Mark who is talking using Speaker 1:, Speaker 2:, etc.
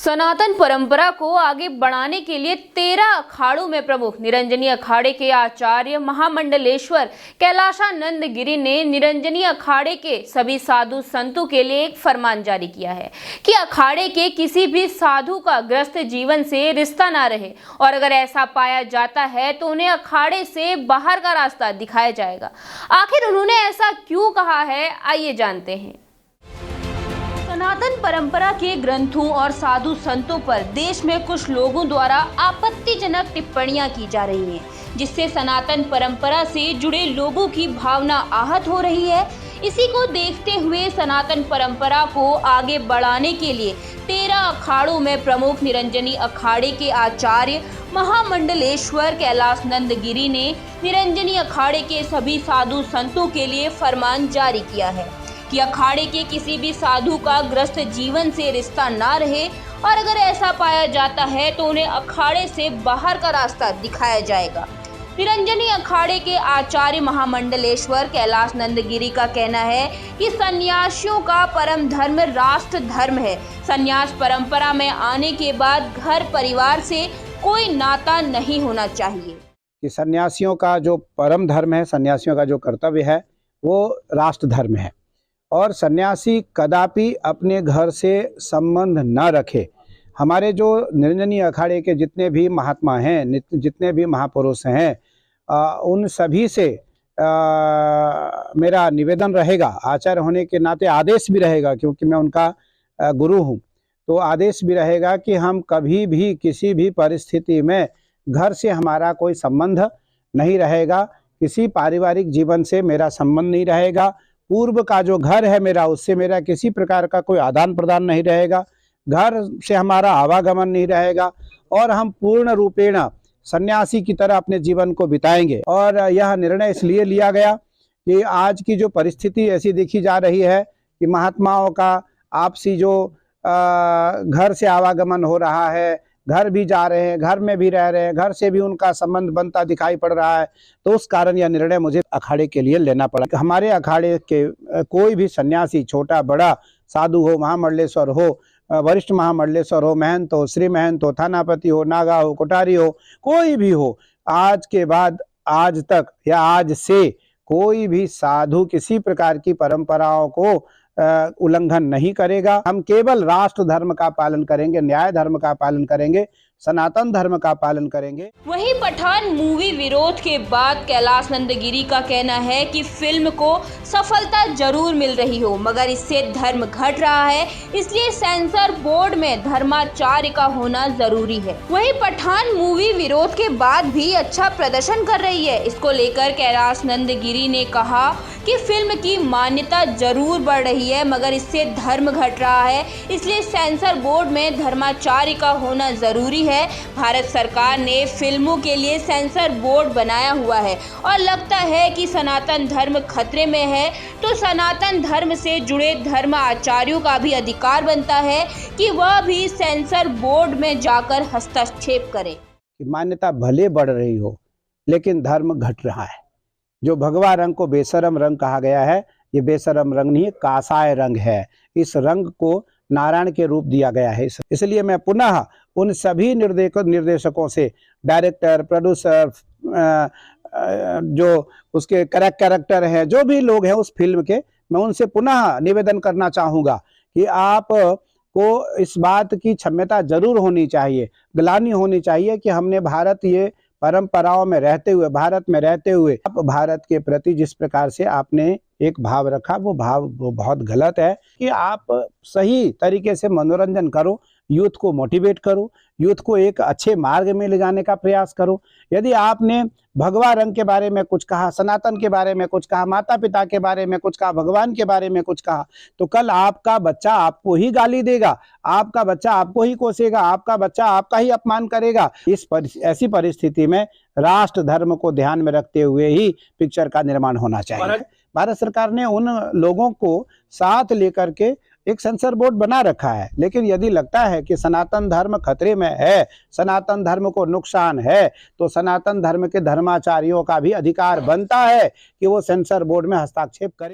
Speaker 1: सनातन परंपरा को आगे बढ़ाने के लिए 13 अखाड़ों में प्रमुख निरंजनी अखाड़े के आचार्य महामंडलेश्वर कैलाशानंद गिरी ने निरंजनी अखाड़े के सभी साधु संतों के लिए एक फरमान जारी किया है कि अखाड़े के किसी भी साधु का ग्रस्त जीवन से रिश्ता ना रहे और अगर ऐसा पाया जाता है तो उन्हें अखाड़े से बाहर का रास्ता दिखाया जाएगा। आखिर उन्होंने ऐसा क्यों कहा है, आइए जानते हैं। सनातन परंपरा के ग्रंथों और साधु संतों पर देश में कुछ लोगों द्वारा आपत्तिजनक टिप्पणियां की जा रही हैं, जिससे सनातन परंपरा से जुड़े लोगों की भावना आहत हो रही है। इसी को देखते हुए सनातन परंपरा को आगे बढ़ाने के लिए 13 अखाड़ों में प्रमुख निरंजनी अखाड़े के आचार्य महामंडलेश्वर कैलाशानंद गिरी ने निरंजनी अखाड़े के सभी साधु संतों के लिए फरमान जारी किया है कि अखाड़े के किसी भी साधु का ग्रस्त जीवन से रिश्ता ना रहे और अगर ऐसा पाया जाता है तो उन्हें अखाड़े से बाहर का रास्ता दिखाया जाएगा। निरंजनी अखाड़े के आचार्य महामंडलेश्वर कैलाशानंद गिरी का कहना है कि सन्यासियों का परम धर्म राष्ट्र धर्म है। सन्यास परंपरा में आने के बाद घर परिवार से कोई नाता नहीं होना चाहिए।
Speaker 2: कि सन्यासियों का जो परम धर्म है, सन्यासियों का जो कर्तव्य है वो राष्ट्र धर्म है और सन्यासी कदापि अपने घर से संबंध न रखे। हमारे जो निरंजनी अखाड़े के जितने भी महात्मा हैं, जितने भी महापुरुष हैं, उन सभी से मेरा निवेदन रहेगा, आचार्य होने के नाते आदेश भी रहेगा क्योंकि मैं उनका गुरु हूँ, तो आदेश भी रहेगा कि हम कभी भी किसी भी परिस्थिति में घर से हमारा कोई संबंध नहीं रहेगा, किसी पारिवारिक जीवन से मेरा संबंध नहीं रहेगा, पूर्व का जो घर है मेरा उससे मेरा किसी प्रकार का कोई आदान प्रदान नहीं रहेगा, घर से हमारा आवागमन नहीं रहेगा और हम पूर्ण रूपेण सन्यासी की तरह अपने जीवन को बिताएंगे। और यह निर्णय इसलिए लिया गया कि आज की जो परिस्थिति ऐसी देखी जा रही है कि महात्माओं का आपसी जो घर से आवागमन हो रहा है, घर भी जा रहे हैं, घर में भी रह रहे हैं, घर से भी उनका संबंध बनता दिखाई पड़ रहा है, तो उस कारण यह निर्णय मुझे अखाड़े के लिए लेना पड़ा। हमारे अखाड़े के कोई भी सन्यासी, छोटा बड़ा साधु हो, महामंडलेश्वर हो, वरिष्ठ महामंडलेश्वर हो, महंत हो, श्री महंत हो, थानापति हो, नागा हो, कोठारी हो, कोई भी हो, आज के बाद आज तक या आज से कोई भी साधु किसी प्रकार की परंपराओं को उल्लंघन नहीं करेगा। हम केवल राष्ट्र धर्म का पालन करेंगे, न्याय धर्म का पालन करेंगे, सनातन धर्म का पालन करेंगे।
Speaker 1: वहीं पठान मूवी विरोध के बाद कैलाशानंद गिरी का कहना है कि फिल्म को सफलता जरूर मिल रही हो मगर इससे धर्म घट रहा है, इसलिए सेंसर बोर्ड में धर्माचार्य का होना जरूरी है। वहीं पठान मूवी विरोध के बाद भी अच्छा प्रदर्शन कर रही है। इसको लेकर कैलाशानंद गिरी ने कहा कि फिल्म की मान्यता जरूर बढ़ रही है मगर इससे धर्म घट रहा है, इसलिए सेंसर बोर्ड में धर्माचार्य का होना जरूरी है। भारत सरकार ने फिल्मों के लिए सेंसर बोर्ड बनाया हुआ है और लगता है कि सनातन धर्म खतरे में है, तो सनातन धर्म से जुड़े धर्म आचार्यों का भी अधिकार बनता है कि वह भी सेंसर बोर्ड में जाकर हस्तक्षेप करें।
Speaker 2: मान्यता भले बढ़ रही हो लेकिन धर्म घट रहा है। जो भगवा रंग को बेशरम रंग कहा गया है, ये बेशरम रंग नहीं, कासाय रंग है। इस रंग को नारायण के रूप दिया गया है। इसलिए मैं पुनः उन सभी निर्देशकों से, डायरेक्टर, प्रोड्यूसर, जो उसके कैरेक्टर हैं, जो भी लोग हैं उस फिल्म के, मैं उनसे पुनः निवेदन करना चाहूँगा कि आप को इस बात की क्षमता जरूर होनी चाहिए, ग्लानि होनी चाहिए कि हमने भारत ये परंपराओं में रहते हुए, भारत में रहते हुए आप भारत के प्रति जिस प्रकार से आपने एक भाव रखा, वो भाव वो बहुत गलत है। कि आप सही तरीके से मनोरंजन करो, यूथ को मोटिवेट करो, यूथ को एक अच्छे मार्ग में ले जाने का प्रयास करो। यदि आपने भगवा रंग के बारे में कुछ कहा, सनातन के बारे में कुछ कहा, माता पिता के बारे में कुछ कहा, भगवान के बारे में कुछ कहा, तो कल आपका बच्चा आपको ही गाली देगा, आपका बच्चा आपको ही कोसेगा, आपका बच्चा आपका ही अपमान करेगा। ऐसी परिस्थिति में राष्ट्र धर्म को ध्यान में रखते हुए ही पिक्चर का निर्माण होना चाहिए। भारत सरकार ने उन लोगों को साथ लेकर के एक सेंसर बोर्ड बना रखा है, लेकिन यदि लगता है कि सनातन धर्म खतरे में है, सनातन धर्म को नुकसान है, तो सनातन धर्म के धर्माचार्यों का भी अधिकार बनता है कि वो सेंसर बोर्ड में हस्तक्षेप करें।